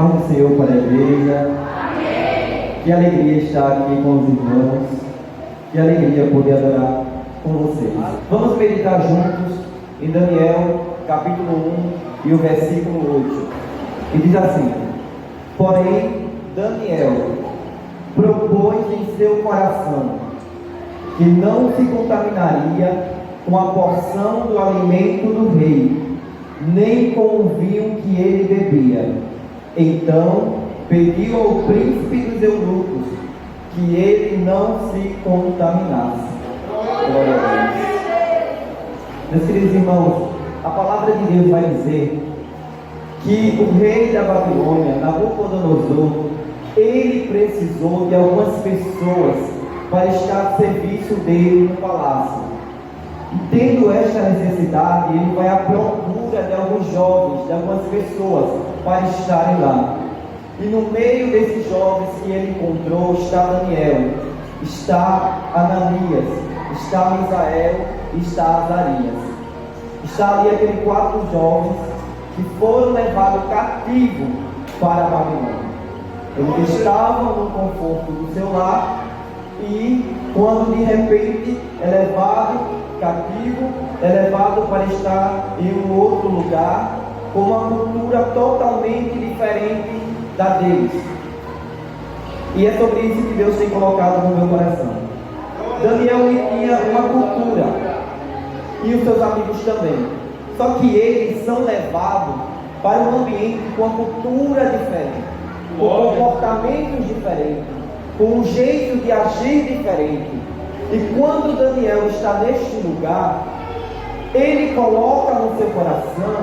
paz do Senhor para a igreja. Amém. Que alegria estar aqui com os irmãos. Que alegria poder adorar com vocês. Vamos meditar juntos em Daniel, capítulo 1 e o versículo 8. E diz assim: porém, Daniel propôs em seu coração que não se contaminaria com a porção do alimento do rei, nem com o vinho que ele bebia. Então pediu ao príncipe dos eunucos que ele não se contaminasse. Glória a Deus. Meus queridos irmãos, a palavra de Deus vai dizer que o rei da Babilônia, Nabucodonosor, ele precisou de algumas pessoas para estar a serviço dele no palácio. E tendo esta necessidade, ele vai à procura de alguns jovens, de algumas pessoas para estarem lá. E no meio desses jovens que ele encontrou está Daniel, está Ananias, está Misael e está Azarias. Está ali aqueles 4 jovens que foram levados cativos para a Babilônia. Eles estavam no conforto do seu lar e quando de repente é levado cativo, é levado para estar em um outro lugar com uma cultura totalmente diferente da deles. E é sobre isso que Deus tem colocado no meu coração. Daniel tinha uma cultura e os seus amigos também. Só que eles são levados para um ambiente com uma cultura diferente, com comportamentos diferentes, com um jeito de agir diferente. E quando Daniel está neste lugar, ele coloca no seu coração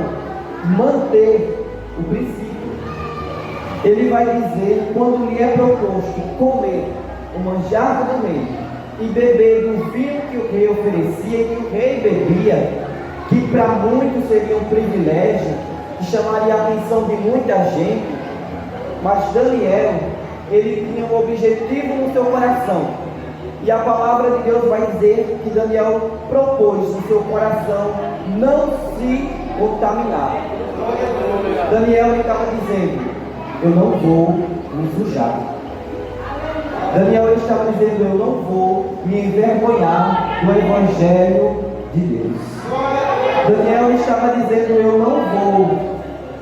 manter o princípio. Ele vai dizer, quando lhe é proposto comer o manjar do rei e beber do vinho que o rei oferecia e que o rei bebia, que para muitos seria um privilégio, que chamaria a atenção de muita gente, mas Daniel, ele tinha um objetivo no seu coração. E a palavra de Deus vai dizer que Daniel propôs no seu coração não se contaminar. Daniel estava dizendo: eu não vou me sujar. Daniel estava dizendo: eu não vou me envergonhar do Evangelho de Deus. Daniel estava dizendo: eu não vou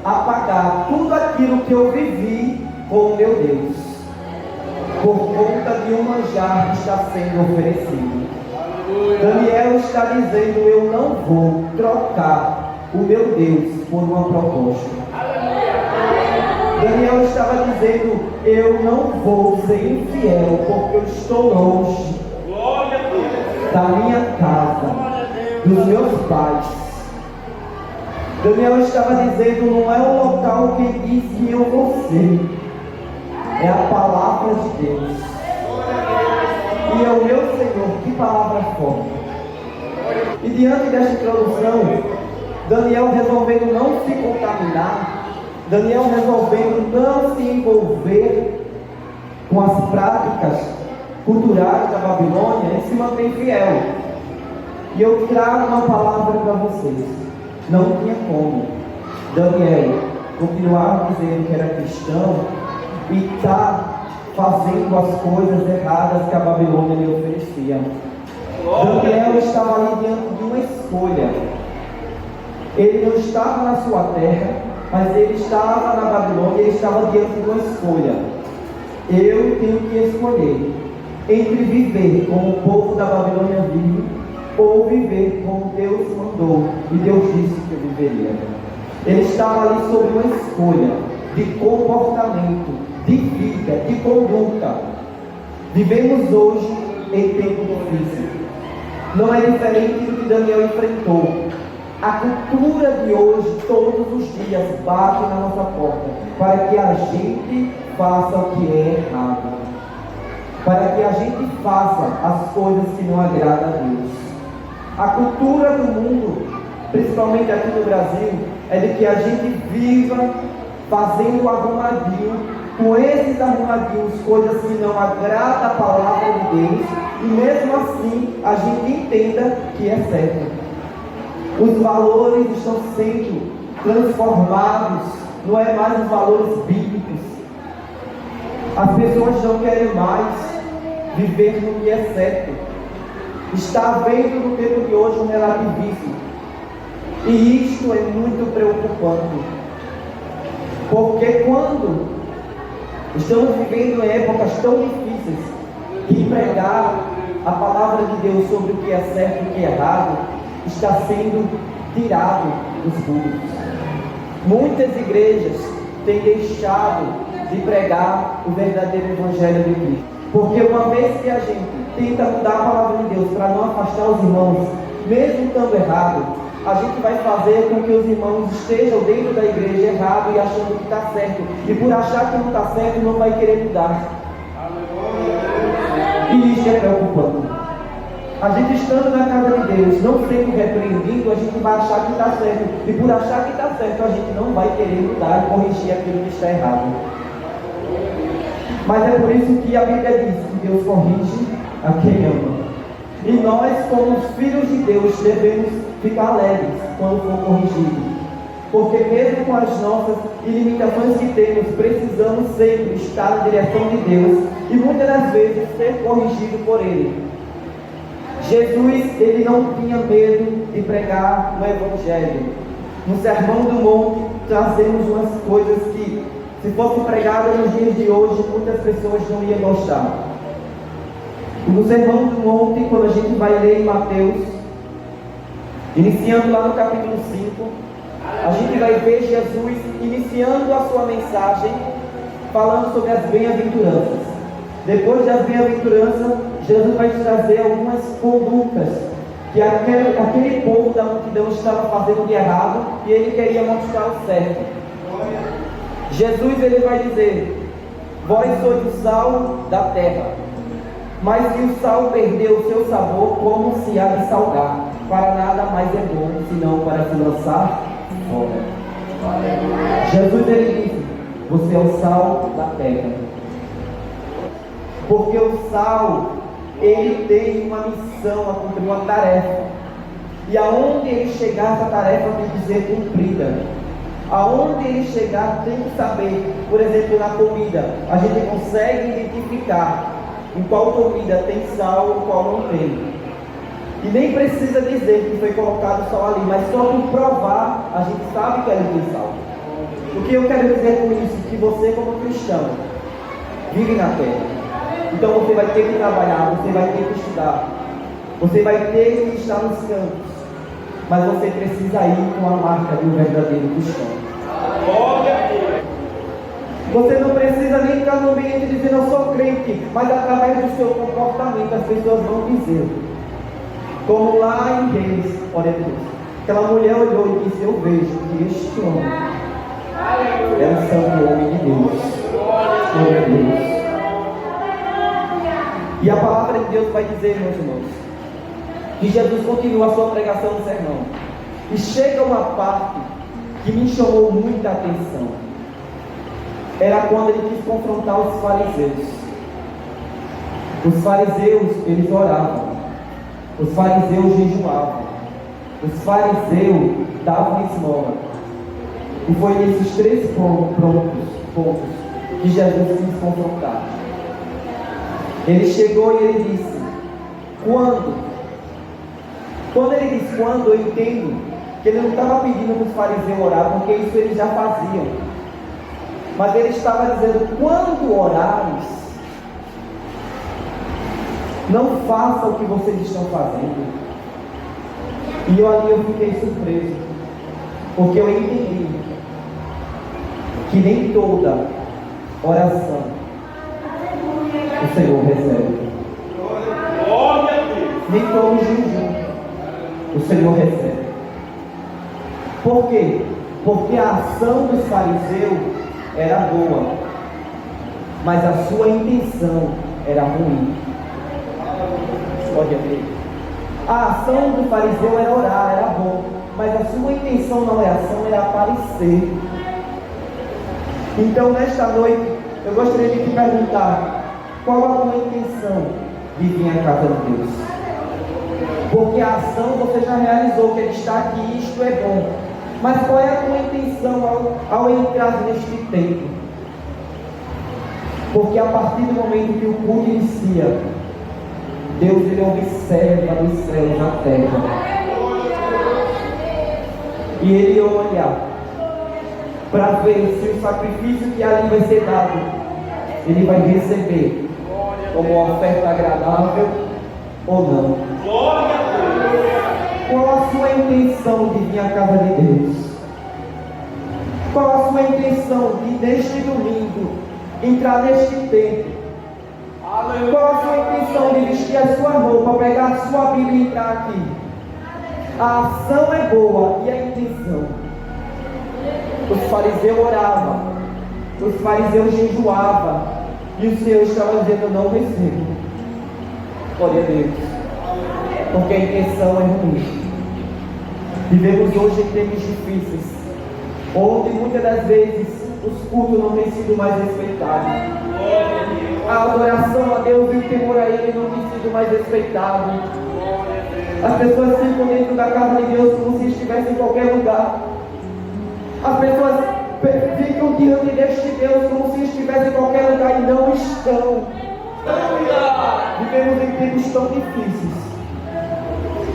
apagar tudo aquilo que eu vivi com o meu Deus, por conta de um manjar que está sendo oferecido. Daniel está dizendo: eu não vou trocar o meu Deus por uma proposta. Daniel estava dizendo: eu não vou ser infiel, porque eu estou longe da minha casa, dos meus pais. Daniel estava dizendo: não é o local que diz que eu vou ser, é a palavra de Deus. E é o meu Senhor. Que palavra forte. E diante desta introdução, Daniel resolvendo não se contaminar, Daniel resolvendo não se envolver com as práticas culturais da Babilônia, ele se mantém fiel. E eu trago uma palavra para vocês. Não tinha como Daniel continuar dizendo que era cristão e está fazendo as coisas erradas que a Babilônia lhe oferecia. Daniel estava ali diante de uma escolha. Ele não estava na sua terra, mas ele estava na Babilônia, ele estava diante de uma escolha. Eu tenho que escolher entre viver como o povo da Babilônia vive, ou viver como Deus mandou, e Deus disse que eu viveria. Ele estava ali sobre uma escolha de comportamento, de vida, de conduta. Vivemos hoje em tempo difícil. Não é diferente do que Daniel enfrentou. A cultura de hoje, todos os dias, bate na nossa porta para que a gente faça o que é errado, para que a gente faça as coisas que não agradam a Deus. A cultura do mundo, principalmente aqui no Brasil, é de que a gente viva fazendo arrumadinho, com esses arrumadinhos, coisas que não agradam a palavra de Deus, e mesmo assim a gente entenda que é certo. Os valores estão sendo transformados não é mais os valores bíblicos. As pessoas não querem mais viver no que é certo. Está havendo no tempo de hoje um relativismo. E isto é muito preocupante. Porque quando estamos vivendo em épocas tão difíceis, que pregar a palavra de Deus sobre o que é certo e o que é errado está sendo tirado dos púlpitos. Muitas igrejas têm deixado de pregar o verdadeiro Evangelho de Cristo. Porque uma vez que a gente tenta mudar a palavra de Deus para não afastar os irmãos, mesmo estando errado, a gente vai fazer com que os irmãos estejam dentro da igreja errado e achando que está certo. E por achar que não está certo, não vai querer mudar. E isso é preocupante. A gente estando na casa de Deus, não sendo repreendido, a gente vai achar que está certo. E por achar que está certo, a gente não vai querer mudar e corrigir aquilo que está errado. Mas é por isso que a Bíblia diz que Deus corrige a quem ama. E nós, como filhos de Deus, devemos ficar alegres quando for corrigido. Porque mesmo com as nossas limitações que temos, precisamos sempre estar na direção de Deus e muitas das vezes ser corrigido por Ele. Jesus, Ele não tinha medo de pregar no Evangelho. No Sermão do Monte, trazemos umas coisas que, se fossem pregadas nos dias de hoje, muitas pessoas não iam gostar. No Sermão do Monte, quando a gente vai ler em Mateus, iniciando lá no capítulo 5, a gente vai ver Jesus iniciando a sua mensagem, falando sobre as bem-aventuranças. Depois das bem-aventuranças, Jesus vai trazer algumas condutas que aquele povo da multidão estava fazendo de errado e ele queria mostrar o certo. Jesus, ele vai dizer: vós sois o sal da terra, mas se o sal perdeu o seu sabor, como se há de salgar? Para nada mais é bom, senão para se lançar fora. Jesus, ele disse: você é o sal da terra. Porque o sal, ele tem uma missão a cumprir, uma tarefa. E aonde ele chegar, essa tarefa tem que ser cumprida. Aonde ele chegar, tem que saber. Por exemplo, na comida, a gente consegue identificar em qual comida tem sal ou qual não tem. E nem precisa dizer que foi colocado sal ali, mas só por provar, a gente sabe que ali tem sal. O que eu quero dizer com isso? Que você, como cristão, vive na terra. Então você vai ter que trabalhar, você vai ter que estudar, você vai ter que estar nos campos, mas você precisa ir com a marca de um verdadeiro cristão. Você não precisa nem estar no ambiente dizendo eu sou crente, mas através do seu comportamento as pessoas vão dizer. Como lá em Reis, olha Deus, aquela mulher olhou e disse: eu vejo que este homem é o santo homem de Deus. Glória a Deus. E a palavra de Deus vai dizer, meus irmãos, que Jesus continua a sua pregação no sermão. E chega uma parte que me chamou muita atenção. Era quando ele quis confrontar os fariseus. Os fariseus, eles oravam. Os fariseus jejuavam. Os fariseus davam esmola. E foi nesses 3 pontos que Jesus quis confrontar. Ele chegou e ele disse: quando ele disse quando, eu entendo que ele não estava pedindo para os fariseus orar, porque isso eles já faziam. Mas ele estava dizendo: quando orares, não faça o que vocês estão fazendo. E eu fiquei surpreso, porque eu entendi que nem toda oração o Senhor recebe. Nem todo jejum o Senhor recebe. Por quê? Porque a ação dos fariseus era boa, mas a sua intenção era ruim. Pode ver. A ação do fariseu era orar, era bom, mas a sua intenção na oração era aparecer. Então, nesta noite, eu gostaria de te perguntar: qual a tua intenção de vir à casa de Deus? Porque a ação você já realizou, que ele está aqui, isto é bom. Mas qual é a tua intenção ao entrar neste templo? Porque a partir do momento que o culto inicia, Deus ele observa dos céus a terra. E ele olha para ver se o sacrifício que ali vai ser dado, ele vai receber como uma oferta agradável ou não. Qual a sua intenção de vir à casa de Deus? Qual a sua intenção de neste domingo entrar neste templo? Qual a sua intenção de vestir a sua roupa, pegar a sua Bíblia e entrar aqui? A ação é boa e a intenção. Os fariseus oravam, os fariseus jejuavam, e o Senhor estava dizendo: não recebo. Glória a Deus, porque a intenção é ruim. Vivemos hoje em tempos difíceis, onde muitas das vezes os cultos não têm sido mais respeitados. A adoração a Deus e o temor a Ele não tem sido mais respeitado. As pessoas ficam dentro da casa de Deus como se estivessem em qualquer lugar. As pessoas ficam diante deste Deus como se estivessem em qualquer lugar e não estão. Vivemos em tempos tão difíceis.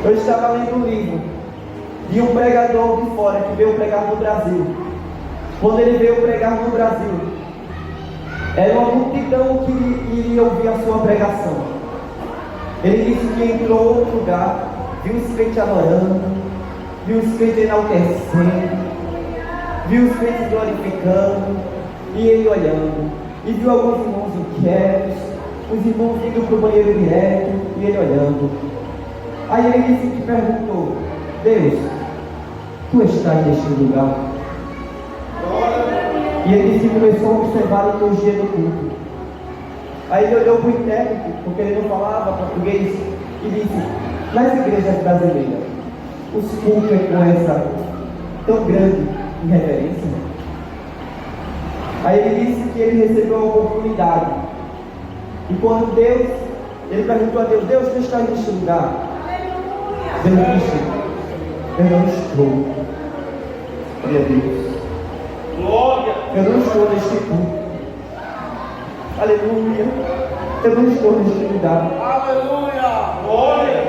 Eu estava lendo um livro de um pregador de fora que veio pregar no Brasil. Quando ele veio pregar no Brasil, era uma multidão que iria ouvir a sua pregação. Ele disse que entrou em outro lugar, viu os crentes adorando, viu os crentes enaltecendo, viu os crentes glorificando, e ele olhando, e viu alguns irmãos inquietos, os irmãos indo para o banheiro direto, e ele olhando. Aí ele disse que perguntou: Deus, tu estás neste lugar? E ele disse que começou a observar a liturgia do culto. Aí ele olhou para o intérprete, porque ele não falava português, e disse: nas igrejas brasileiras, os cultos é com essa tão grande irreverência? Aí ele disse que ele recebeu a oportunidade. E quando ele perguntou a Deus: Deus, tu estás neste lugar? Deus disse: eu não estou. Glória a Deus. Eu não estou neste culto. Aleluia. Eu não estou neste lugar. Aleluia. Glória.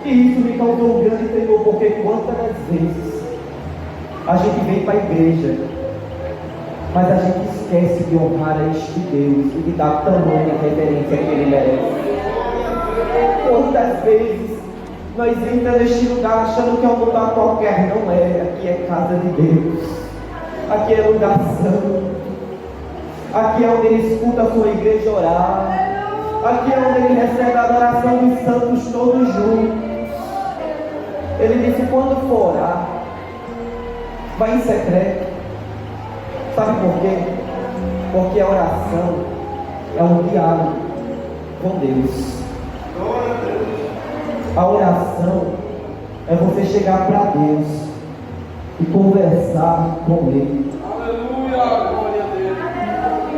E isso me causou um grande temor, porque quantas das vezes a gente vem para a igreja, mas a gente esquece de honrar a este Deus e de dar tamanha reverência que Ele merece. Quantas vezes nós entramos neste lugar achando que é um lugar qualquer? Não é. Aqui é casa de Deus. Aqui é lugar santo. Aqui é onde Ele escuta a sua igreja orar. Aqui é onde Ele recebe a adoração dos santos todos juntos. Ele disse: quando for orar, vai em secreto. Sabe por quê? Porque a oração é um diálogo com Deus. A oração é você chegar para Deus e conversar com Ele. Aleluia, glória a Deus.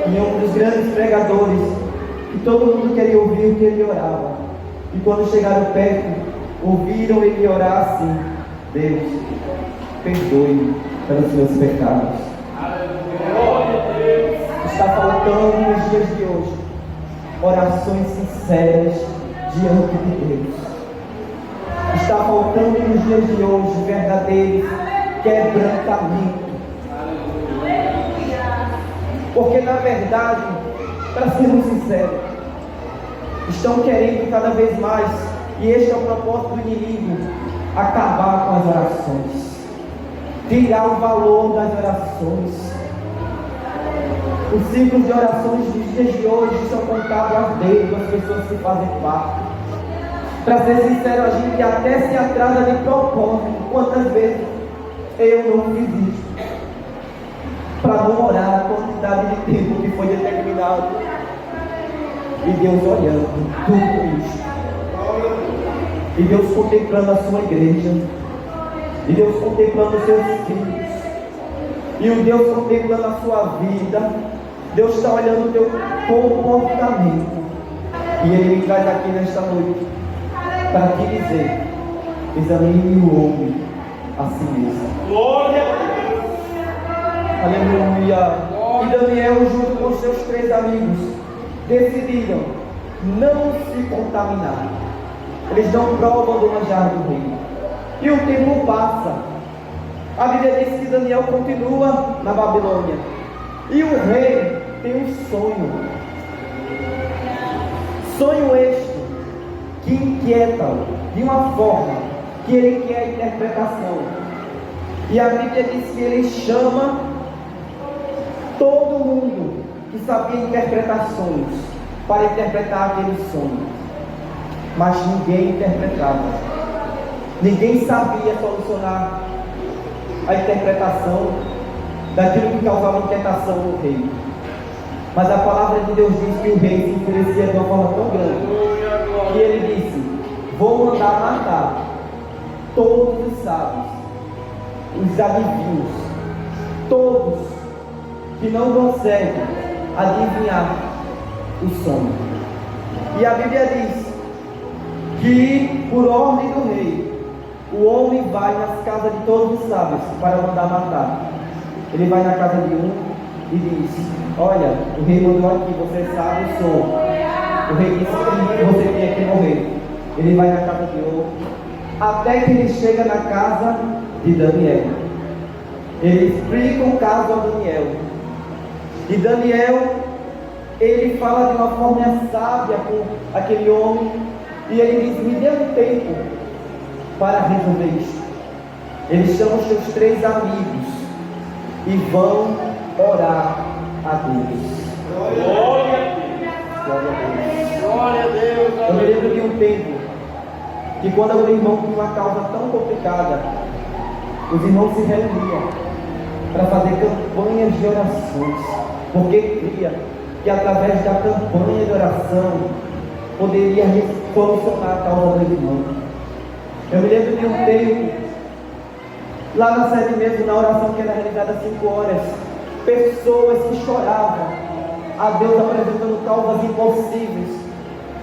E um dos grandes pregadores, que todo mundo queria ouvir o que ele orava. E quando chegaram perto, ouviram ele orar assim: Deus, perdoe pelos meus pecados. Aleluia. Está faltando nos dias de hoje orações sinceras diante de Deus. Está faltando nos dias de hoje verdadeiro quebrantamento. Porque na verdade, para sermos sinceros, estão querendo cada vez mais, e este é o propósito do inimigo, acabar com as orações, tirar o valor das orações. Os ciclos de orações dos dias de hoje são contados aos dedos das pessoas que fazem parte. Para ser sincero, a gente até se atrasa de propósito. Quantas vezes eu não fiz isso? Para não orar a quantidade de tempo que foi determinado. E Deus olhando tudo isso. E Deus contemplando a sua igreja. E Deus contemplando os seus filhos. E o Deus contemplando a sua vida. Deus está olhando o teu comportamento. E Ele me traz aqui nesta noite para te dizer: examine o homem a si mesmo. Glória a Deus. Aleluia. E Daniel, junto com seus 3 amigos, decidiram não se contaminar. Eles não provam do manjar do rei. E o tempo passa. A Bíblia diz que Daniel continua na Babilônia. E o rei tem um sonho. Sonho este que inquieta-o de uma forma que ele quer a interpretação. E a Bíblia diz que ele chama todo mundo que sabia interpretar sonhos para interpretar aquele sonho. Mas ninguém interpretava. Ninguém sabia solucionar a interpretação daquilo que causava inquietação no rei. Mas a palavra de Deus diz que o rei se enfurecia de uma forma tão grande que ele disse: vou mandar matar todos os sábios, os adivinhos, todos que não conseguem adivinhar o sonho. E a Bíblia diz que, por ordem do rei, o homem vai nas casas de todos os sábios para mandar matar. Ele vai na casa de um e diz: olha, o rei mandou aqui, você sabe o som. O rei disse que você tinha que morrer. Ele vai na casa de outro, até que ele chega na casa de Daniel. Ele explica o caso a Daniel. E Daniel, ele fala de uma forma sábia com aquele homem. E ele diz: me dê um tempo para resolver isso. Eles chamam os seus 3 amigos e vão orar a Deus. Glória a Deus. Glória a Deus. Eu me lembro de um tempo que, quando o irmão tinha uma causa tão complicada, os irmãos se reuniam para fazer campanhas de orações, porque cria que através da campanha de oração poderia solucionar a causa do irmão. Eu me lembro de um tempo, lá na sede mesmo, na oração que era realizada às 5 horas, pessoas que choravam a Deus apresentando causas impossíveis,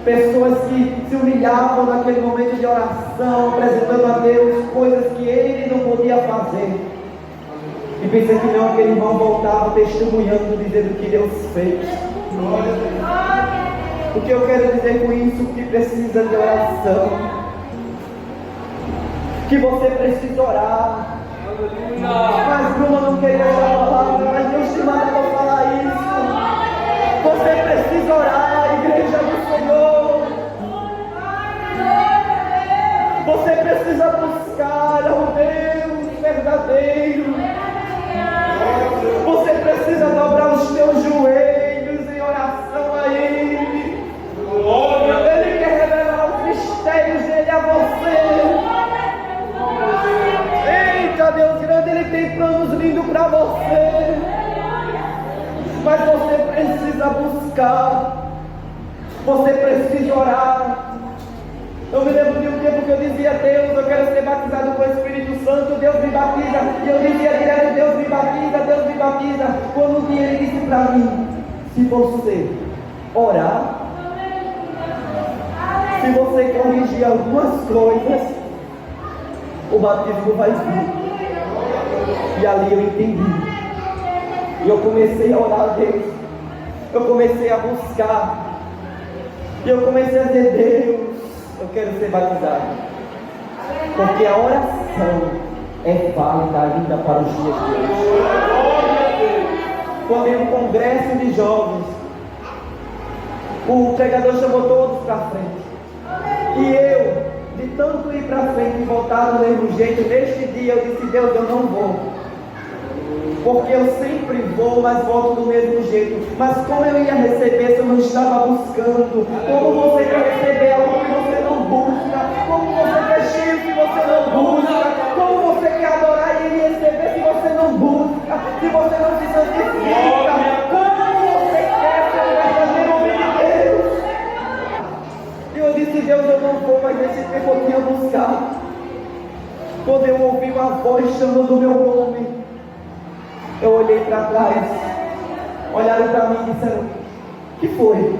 pessoas que se humilhavam naquele momento de oração, apresentando a Deus coisas que ele não podia fazer. E pensei que não, aquele irmão voltava testemunhando, dizendo o que Deus fez. O que eu quero dizer com isso? Que precisa de oração, que você precisa orar. Mas Bruno não queria essa palavra, mas Deus te manda para falar isso. Você precisa orar, igreja do Senhor. Você precisa buscar ao Deus verdadeiro. Você precisa dobrar os teus joelhos em oração a Ele. Ele quer revelar os mistérios dele a você. Eita, Deus grande, Ele tem planos lindos para você. Mas você precisa buscar. Você precisa orar. Eu me lembro de um tempo que eu dizia: Deus, eu quero ser batizado com o Espírito Santo. Deus me batiza. E eu dizia direto: Deus me batiza, Deus me batiza. Quando um dia Ele disse para mim: se você orar, se você corrigir algumas coisas, o batismo vai vir. E ali eu entendi. E eu comecei a orar a Deus. Eu comecei a buscar. E eu comecei a dizer: Deus, eu quero ser batizado. Porque a oração é válida ainda para os dias de hoje. Quando em um congresso de jovens, o pregador chamou todos para frente. E eu, de tanto ir para frente e voltar do mesmo jeito, neste dia eu disse: Deus, eu não vou. Porque eu sempre vou, mas volto do mesmo jeito. Mas como eu ia receber se eu não estava buscando? Como você quer receber algo que você não busca? Como você quer cheio se você não busca? Como você quer adorar e receber se você não busca? Se você não se santifica? Como você quer ser o verdadeiro homem de Deus? E eu disse: Deus, eu não vou, mas nesse tempo eu tinha buscado. Quando eu ouvi uma voz chamando o meu nome, eu olhei para trás, olharam para mim e disseram: que foi?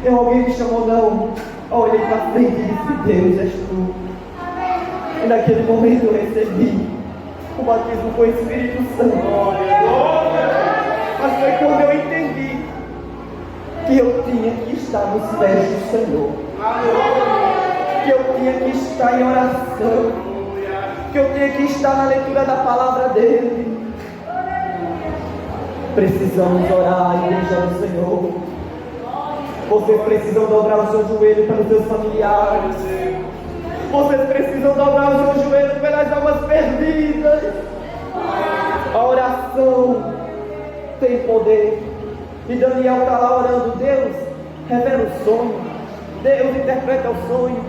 Alguém me chamou? Não. Eu olhei para frente e disse: Deus, és tu. E naquele momento eu recebi o batismo com o Espírito Santo. Mas foi quando eu entendi que eu tinha que estar nos pés do Senhor, que eu tinha que estar em oração, que eu tinha que estar na leitura da palavra dele. Precisamos orar, igreja do Senhor. Vocês precisam dobrar o seu joelho pelos seus familiares. Vocês precisam dobrar o seu joelho pelas almas perdidas. A oração tem poder. E Daniel está lá orando. Deus revela o sonho, Deus interpreta o sonho.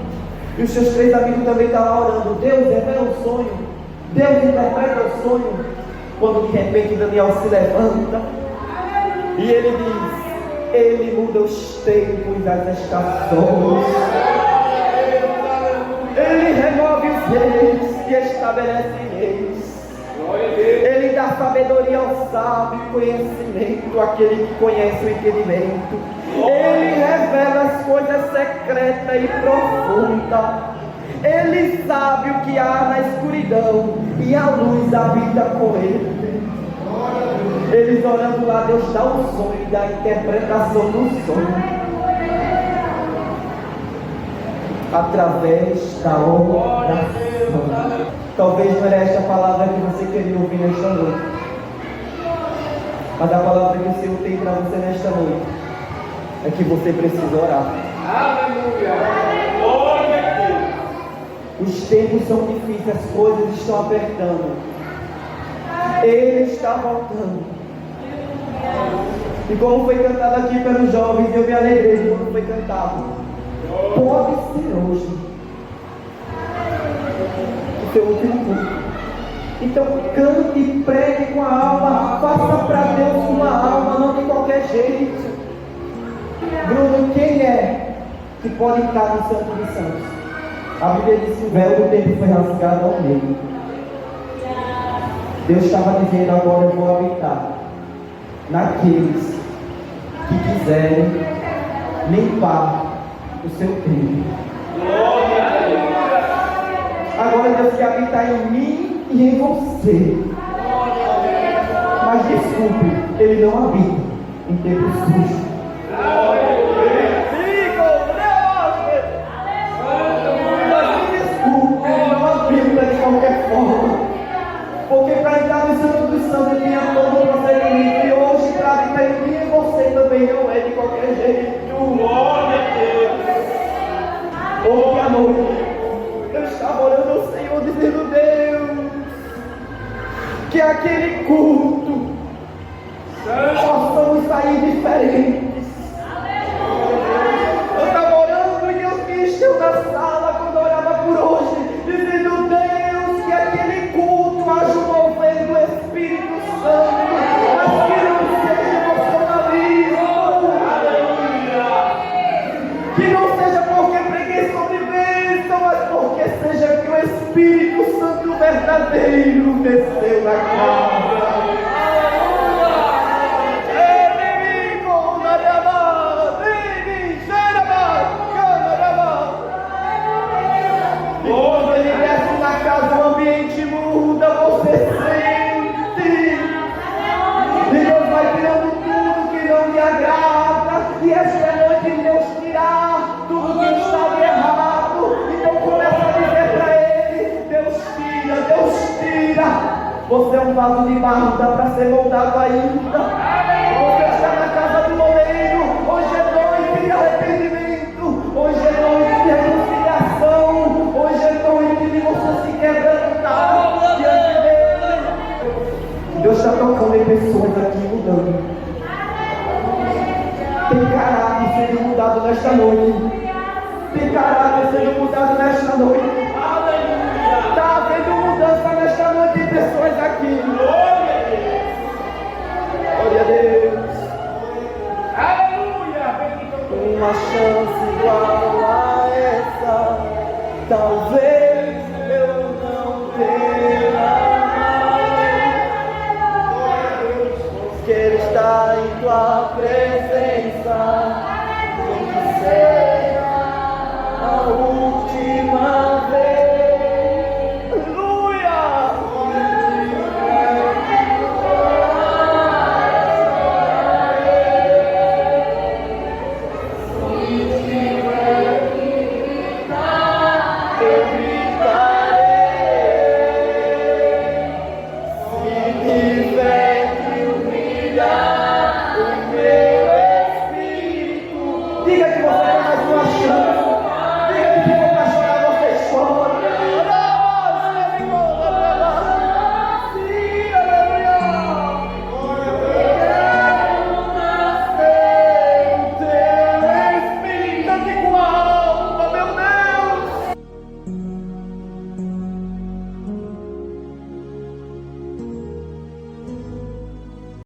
E os seus 3 amigos também estão lá orando. Deus revela o sonho, Deus interpreta o sonho. Quando de repente Daniel se levanta e ele diz: Ele muda os tempos, as estações, Ele remove os reis e estabelece reis. Ele dá sabedoria ao sábio e conhecimento àquele que conhece o entendimento. Ele revela as coisas secretas e profundas. Ele sabe o que há na escuridão e a luz habita com ele. Eles orando lá, Deus dá o sonho e dá a interpretação do sonho através da oração. Talvez não era esta palavra que você queria ouvir nesta noite, mas a palavra que o Senhor tem para você nesta noite é que você precisa orar. Aleluia! Glória a Deus! Os tempos são difíceis, as coisas estão apertando. Ele está voltando. E como foi cantado aqui pelos jovens, eu me alegrei quando foi cantado. Pode ser hoje o seu último culto. Então cante e pregue com a alma. Faça para Deus uma alma, não de qualquer jeito. Bruno, quem é que pode entrar no Santo dos Santos? A Bíblia diz que o véu do templo foi rasgado ao meio. Deus estava dizendo: agora eu vou habitar naqueles que quiserem limpar o seu templo. Agora Deus quer habitar em mim e em você. Mas desculpe, Ele não habita em templo sujo. De qualquer forma, porque para entrar no Santo dos Santos tinha todo o procedimento, e hoje para habitar em mim e você também não é de qualquer jeito. Glória a Deus! Hoje à noite eu estava orando ao Senhor, dizendo: Deus, que aquele culto possamos sair diferentes. Eu estava orando e Deus me encheu na sala quando eu orava por hoje, dizendo: Deus, que aquele culto haja um mover do Espírito Santo, mas que não seja emocionalismo, que não seja porque preguei sobre bênção, mas porque seja que o Espírito Santo verdadeiro desceu na casa. Quando ele desce na casa, o ambiente muda, você sente. E Deus vai tirando tudo que não lhe agrada. E esta noite Deus tirar tudo que está de errado. Então começa a dizer para Ele: Deus tira, Deus tira. Você é um vaso de barro, dá para ser moldado ainda. Você está na casa do oleiro. Hoje é noite de arrependimento. Hoje é noite de reconciliação. Hoje é noite de você se quebrantar diante dele. Deus está tocando em pessoas aqui, mudando. Tem caráter sendo mudado nesta noite. Tem caráter sendo mudado nesta noite. Está havendo mudança nesta noite em pessoas aqui. Glória a Deus. Aleluia! Uma chance igual a essa, talvez eu não tenha mais. Quero estar em tua presença, que seja a última vez. Diga que você tem mais uma chance.